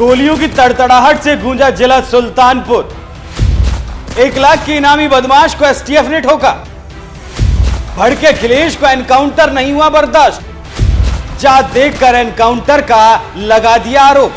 गोलियों की तड़तड़ाहट से गूंजा जिला सुल्तानपुर। 1 लाख के इनामी बदमाश को एसटीएफ ने ठोका। भड़के अखिलेश को एनकाउंटर नहीं हुआ बर्दाश्त। जात देखकर एनकाउंटर का लगा दिया आरोप।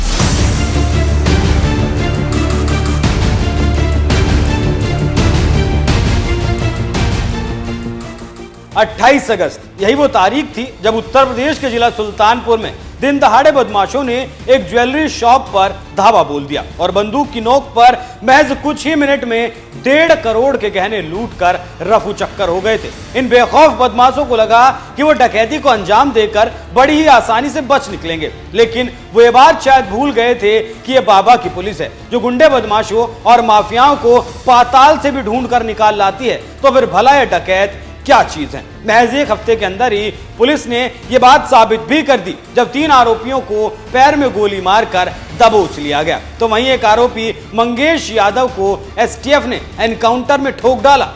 अट्ठाईस अगस्त यही वो तारीख थी जब उत्तर प्रदेश के जिला सुल्तानपुर में दिन दहाड़े बदमाशों ने एक ज्वेलरी शॉप पर धावा बोल दिया और बंदूक की नोक पर महज कुछ ही मिनट में 1.5 करोड़ के गहने लूटकर रफू चक्कर हो गए थे। इन बेखौफ बदमाशों को लगा कि वो डकैती को अंजाम देकर बड़ी ही आसानी से बच निकलेंगे, लेकिन वो ये बात शायद भूल गए थे कि ये बाबा की पुलिस है जो गुंडे बदमाशों और माफियाओं को पाताल से भी ढूंढ कर निकाल लाती है। तो फिर भला ये डकैत क्या चीज है? महज 1 हफ्ते के अंदर ही पुलिस ने यह बात साबित भी कर दी जब 3 आरोपियों को पैर में गोली मारकर दबोच लिया गया। तो वहीं एक आरोपी मंगेश यादव को एसटीएफ ने एनकाउंटर में ठोक डाला।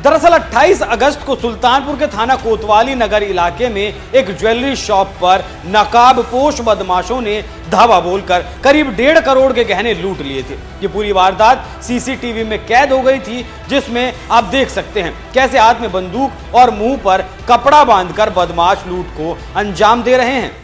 दरअसल 28 अगस्त को सुल्तानपुर के थाना कोतवाली नगर इलाके में एक ज्वेलरी शॉप पर नकाबपोश बदमाशों ने धावा बोलकर करीब 1.5 करोड़ के गहने लूट लिए थे। ये पूरी वारदात सीसीटीवी में कैद हो गई थी, जिसमें आप देख सकते हैं कैसे हाथ में बंदूक और मुंह पर कपड़ा बांधकर बदमाश लूट को अंजाम दे रहे हैं।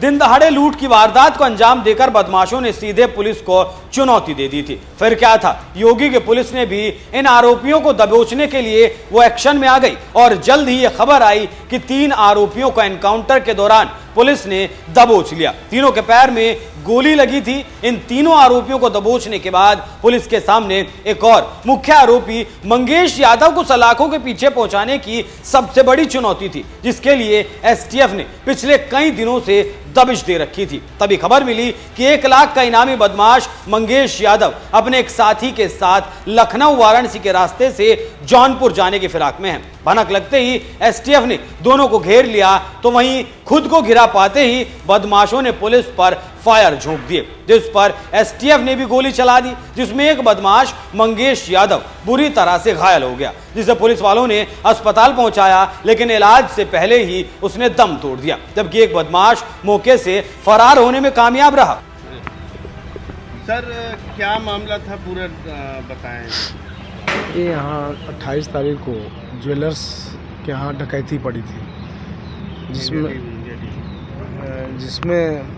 दिन दहाड़े लूट की वारदात को अंजाम देकर बदमाशों ने सीधे पुलिस को चुनौती दे दी थी। फिर क्या था, योगी की पुलिस ने भी इन आरोपियों को दबोचने के लिए वो एक्शन में आ गई और जल्द ही यह खबर आई कि 3 आरोपियों को एनकाउंटर के दौरान पुलिस ने दबोच लिया। तीनों के पैर में गोली लगी थी। इन तीनों आरोपियों को दबोचने के बाद पुलिस के सामने एक और मुख्य आरोपी मंगेश यादव को सलाखों के पीछे पहुंचाने की सबसे बड़ी चुनौती थी, जिसके लिए एसटीएफ ने पिछले कई दिनों से दबिश दे रखी थी। तभी खबर मिली कि 1 लाख का इनामी बदमाश मंगेश यादव अपने एक साथी के साथ लखनऊ वाराणसी के रास्ते से जौनपुर जाने की फिराक में है। भनक लगते ही एसटीएफ ने दोनों को घेर लिया, तो वहीं खुद को घिरा पाते ही बदमाशों ने पुलिस पर फायर झोंक दिए, जिस पर एसटीएफ ने भी गोली चला दी, जिसमें एक बदमाश मंगेश यादव बुरी तरह से घायल हो गया, जिसे पुलिस वालों ने अस्पताल पहुंचाया, लेकिन इलाज से पहले ही उसने दम तोड़ दिया, जबकि एक बदमाश मौके से फरार होने में कामयाब रहा। सर, क्या मामला था पूरा बताएं। ये यहाँ 28 तारीख को ज्वेलर्स के यहाँ डकैती पड़ी थी, जिसमें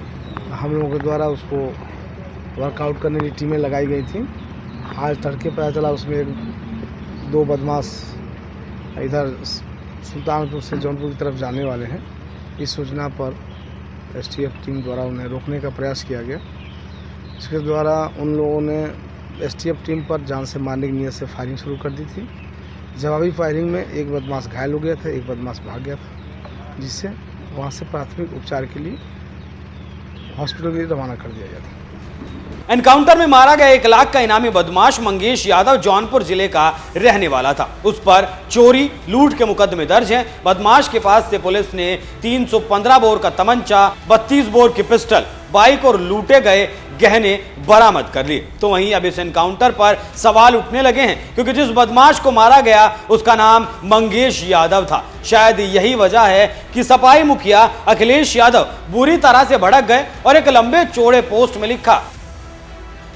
हम लोगों के द्वारा उसको वर्कआउट करने की टीमें लगाई गई थी। आज तड़के पता चला उसमें 2 बदमाश इधर सुल्तानपुर से जौनपुर की तरफ जाने वाले हैं। इस सूचना पर एसटीएफ टीम द्वारा उन्हें रोकने का प्रयास किया गया। इसके द्वारा उन लोगों ने एसटीएफ टीम पर जान से मारने की नीयत से फायरिंग शुरू कर दी थी। जवाबी फायरिंग में एक बदमाश घायल हो गया था, एक बदमाश भाग गया था, जिससे वहां से प्राथमिक उपचार के लिए हॉस्पिटल के लिए रवाना कर दिया गया था। एनकाउंटर में मारा गया 1 लाख का इनामी बदमाश मंगेश यादव जौनपुर जिले का रहने वाला था। उस पर चोरी लूट के मुकदमे दर्ज हैं। बदमाश के पास से पुलिस ने 315 बोर का तमंचा, 32 बोर की पिस्टल, बाइक और लूटे गए गहने बरामद कर लिए। तो वहीं अब इस एनकाउंटर पर सवाल उठने लगे हैं, क्योंकि जिस बदमाश को मारा गया उसका नाम मंगेश यादव था। शायद यही वजह है कि सपाई मुखिया अखिलेश यादव बुरी तरह से भड़क गए और एक लंबे चौड़े पोस्ट में लिखा,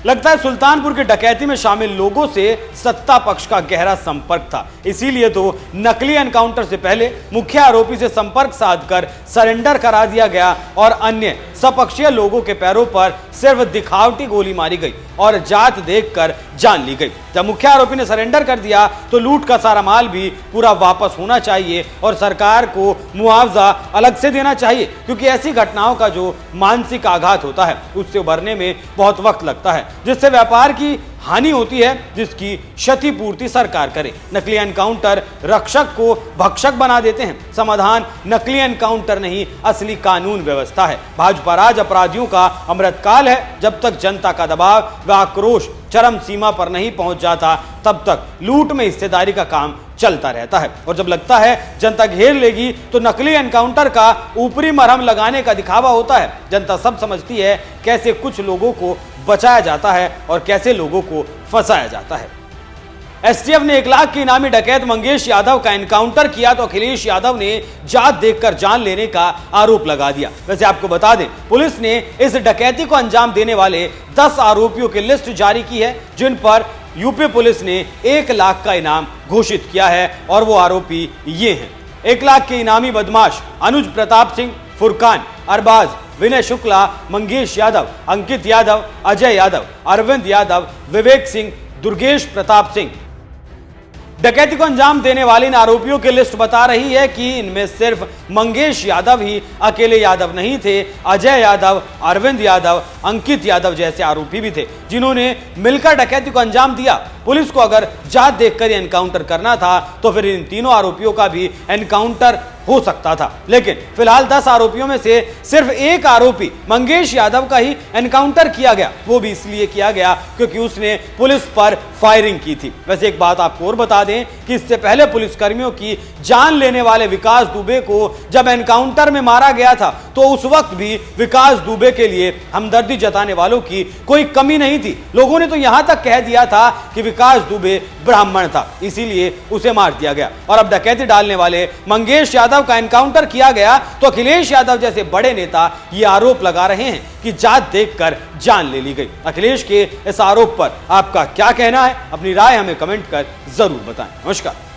लगता है सुल्तानपुर की डकैती में शामिल लोगों से सत्ता पक्ष का गहरा संपर्क था, इसीलिए तो नकली एनकाउंटर से पहले मुख्य आरोपी से संपर्क साधकर सरेंडर करा दिया गया और अन्य सपक्षीय लोगों के पैरों पर सिर्फ दिखावटी गोली मारी गई और जात देखकर जान ली गई। जब मुख्य आरोपी ने सरेंडर कर दिया तो लूट का सारा माल भी पूरा वापस होना चाहिए और सरकार को मुआवजा अलग से देना चाहिए, क्योंकि ऐसी घटनाओं का जो मानसिक आघात होता है उससे उभरने में बहुत वक्त लगता है। जिससे व्यापार की हानि होती है, जिसकी क्षतिपूर्ति सरकार करे। नकली एनकाउंटर रक्षक को भक्षक बना देते हैं। समाधान नकली एनकाउंटर नहीं, असली कानून व्यवस्था है। भाजपा राज अपराधियों का अमृतकाल है। जब तक जनता का दबाव व आक्रोश चरम सीमा पर नहीं पहुंच जाता, तब तक लूट में हिस्सेदारी का काम चलता रहता है। और जब लगता है जनता घेर लेगी, तो नकली एनकाउंटर का ऊपरी मरहम लगाने का दिखावा होता है। जनता सब समझती है कैसे कुछ लोगों को बचाया जाता है और कैसे लोगों को फंसाया जाता है। एसटीएफ ने 1 लाख के इनामी डकैत मंगेश यादव का एनकाउंटर किया तो अखिलेश यादव ने जात देखकर जान लेने का आरोप लगा दिया। वैसे आपको बता दें, पुलिस ने इस डकैती को अंजाम देने वाले 10 आरोपियों की लिस्ट जारी की है, जिन पर यूपी पुलिस ने 1 लाख का इनाम घोषित किया है। और वो आरोपी ये हैं: 1 लाख के इनामी बदमाश अनुज प्रताप सिंह, फुरकान, अरबाज, विनय शुक्ला, मंगेश यादव, अंकित यादव, अजय यादव, अरविंद यादव, विवेक सिंह, दुर्गेश प्रताप सिंह। डकैती को अंजाम देने वाले इन आरोपियों की लिस्ट बता रही है कि इनमें सिर्फ मंगेश यादव ही अकेले यादव नहीं थे। अजय यादव, अरविंद यादव, अंकित यादव जैसे आरोपी भी थे, जिन्होंने मिलकर डकैती को अंजाम दिया। पुलिस को अगर जात देखकर एनकाउंटर करना था, तो फिर इन तीनों आरोपियों का भी एनकाउंटर हो सकता था। लेकिन फिलहाल 10 आरोपियों में से सिर्फ एक आरोपी मंगेश यादव का ही एनकाउंटर किया गया। वो भी इसलिए किया गया क्योंकि उसने पुलिस पर फायरिंग की थी। वैसे एक बात आपको और बता दें कि इससे पहले पुलिसकर्मियों की जान लेने वाले विकास दुबे को जब एनकाउंटर में मारा गया था, तो उस वक्त भी विकास दुबे के लिए हमदर्दी जताने वालों की कोई कमी नहीं थी। लोगों ने तो यहां तक कह दिया था कि विकास दुबे ब्राह्मण था, इसीलिए उसे मार दिया गया। और अब डकैती डालने वाले मंगेश यादव का एनकाउंटर किया गया तो अखिलेश यादव जैसे बड़े नेता ये आरोप लगा रहे हैं कि जात देखकर जान ले ली गई। अखिलेश के इस आरोप पर आपका क्या कहना है? अपनी राय हमें कमेंट कर जरूर बताएं। नमस्कार।